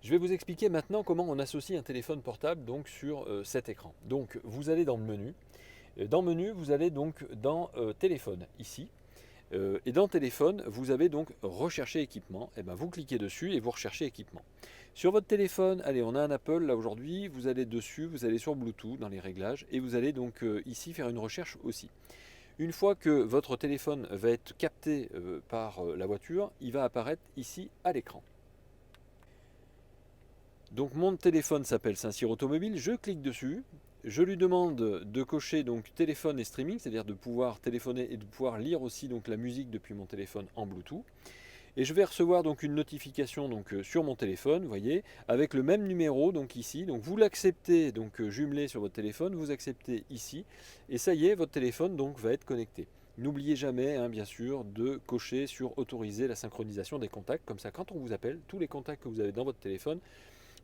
Je vais vous expliquer maintenant comment on associe un téléphone portable donc sur cet écran. Donc vous allez dans le menu. Dans le menu, vous allez donc dans téléphone ici. Et dans téléphone, vous avez donc rechercher équipement. Et ben vous cliquez dessus et vous recherchez équipement. Sur votre téléphone, allez, on a un Apple là aujourd'hui, vous allez dessus, vous allez sur Bluetooth dans les réglages et vous allez donc ici faire une recherche aussi. Une fois que votre téléphone va être capté par la voiture, il va apparaître ici à l'écran. Donc mon téléphone s'appelle Saint-Cyr Automobile, je clique dessus, je lui demande de cocher donc téléphone et streaming, c'est-à-dire de pouvoir téléphoner et de pouvoir lire aussi donc la musique depuis mon téléphone en Bluetooth. Et je vais recevoir donc une notification donc sur mon téléphone, vous voyez, avec le même numéro donc ici. Donc vous l'acceptez donc jumelé sur votre téléphone, vous acceptez ici, et ça y est, votre téléphone donc va être connecté. N'oubliez jamais, hein, bien sûr, de cocher sur autoriser la synchronisation des contacts. Comme ça, quand on vous appelle, tous les contacts que vous avez dans votre téléphone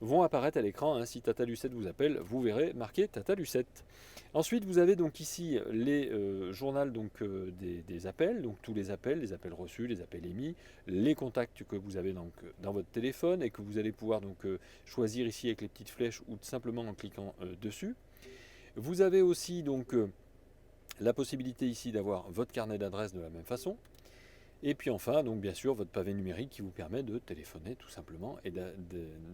vont apparaître à l'écran. Hein. Si Tata Lucette vous appelle, vous verrez marqué Tata Lucette. Ensuite, vous avez donc ici les journaux donc, des appels, donc tous les appels reçus, les appels émis, les contacts que vous avez donc, dans votre téléphone et que vous allez pouvoir donc, choisir ici avec les petites flèches ou simplement en cliquant dessus. Vous avez aussi donc la possibilité ici d'avoir votre carnet d'adresses de la même façon. Et puis enfin, donc bien sûr, votre pavé numérique qui vous permet de téléphoner tout simplement et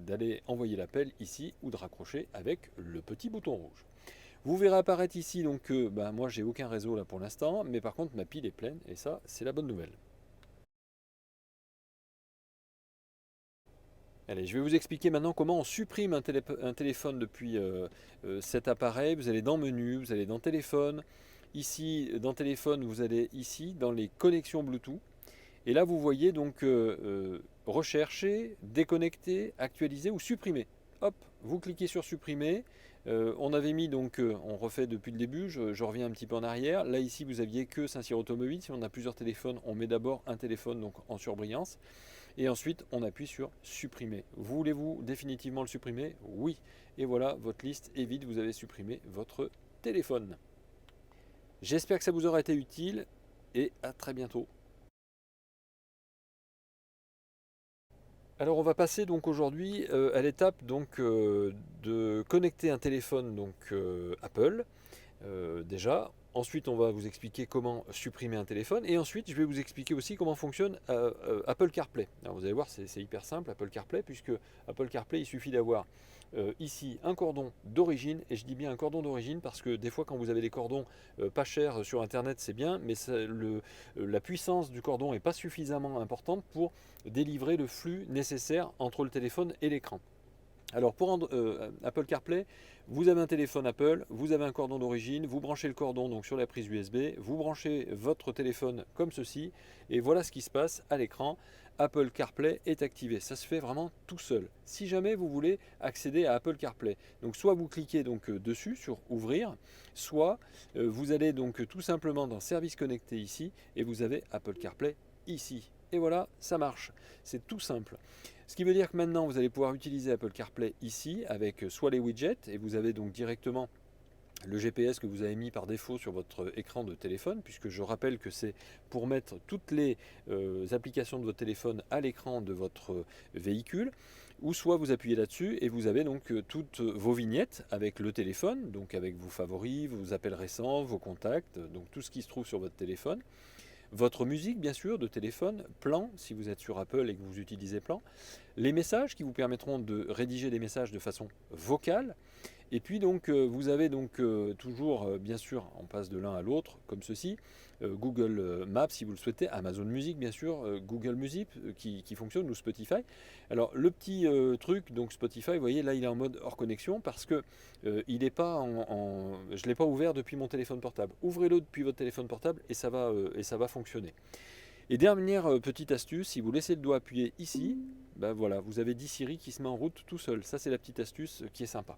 d'aller envoyer l'appel ici ou de raccrocher avec le petit bouton rouge. Vous verrez apparaître ici donc que moi j'ai aucun réseau là pour l'instant, mais par contre ma pile est pleine et ça c'est la bonne nouvelle. Allez, je vais vous expliquer maintenant comment on supprime un téléphone depuis cet appareil. Vous allez dans menu, vous allez dans téléphone. Ici, dans téléphone, vous allez ici dans les connexions Bluetooth. Et là, vous voyez donc rechercher, déconnecter, actualiser ou supprimer. Hop, vous cliquez sur supprimer. On avait mis donc, on refait depuis le début, je reviens un petit peu en arrière. Là ici, vous aviez que Saint-Cyr Automobile. Si on a plusieurs téléphones, on met d'abord un téléphone donc en surbrillance. Et ensuite, on appuie sur supprimer. Voulez-vous définitivement le supprimer? Oui. Et voilà, votre liste est vide, vous avez supprimé votre téléphone. J'espère que ça vous aura été utile et à très bientôt. Alors on va passer donc aujourd'hui à l'étape donc de connecter un téléphone donc Apple déjà. Ensuite on va vous expliquer comment supprimer un téléphone et ensuite je vais vous expliquer aussi comment fonctionne Apple CarPlay. Alors vous allez voir c'est hyper simple Apple CarPlay puisque Apple CarPlay il suffit d'avoir ici un cordon d'origine et je dis bien un cordon d'origine parce que des fois quand vous avez des cordons pas chers sur internet c'est bien mais la puissance du cordon n'est pas suffisamment importante pour délivrer le flux nécessaire entre le téléphone et l'écran. Alors pour Apple CarPlay, vous avez un téléphone Apple, vous avez un cordon d'origine, vous branchez le cordon donc sur la prise USB, vous branchez votre téléphone comme ceci, et voilà ce qui se passe à l'écran. Apple CarPlay est activé. Ça se fait vraiment tout seul. Si jamais vous voulez accéder à Apple CarPlay, donc soit vous cliquez donc dessus sur ouvrir, soit vous allez donc tout simplement dans service connecté ici et vous avez Apple CarPlay ici. Et voilà, ça marche. C'est tout simple. Ce qui veut dire que maintenant vous allez pouvoir utiliser Apple CarPlay ici avec soit les widgets et vous avez donc directement le GPS que vous avez mis par défaut sur votre écran de téléphone, puisque je rappelle que c'est pour mettre toutes les applications de votre téléphone à l'écran de votre véhicule, ou soit vous appuyez là-dessus et vous avez donc toutes vos vignettes avec le téléphone, donc avec vos favoris, vos appels récents, vos contacts, donc tout ce qui se trouve sur votre téléphone. Votre musique, bien sûr, de téléphone, plan, si vous êtes sur Apple et que vous utilisez plan. Les messages qui vous permettront de rédiger des messages de façon vocale. Et puis donc vous avez donc toujours, bien sûr, on passe de l'un à l'autre, comme ceci, Google Maps si vous le souhaitez, Amazon Music bien sûr, Google Music qui fonctionne, ou Spotify. Alors le petit truc, donc Spotify, vous voyez là il est en mode hors connexion parce que il est pas je ne l'ai pas ouvert depuis mon téléphone portable. Ouvrez-le depuis votre téléphone portable et ça va fonctionner. Et dernière petite astuce, si vous laissez le doigt appuyé ici, ben voilà, vous avez dit Siri qui se met en route tout seul. Ça c'est la petite astuce qui est sympa.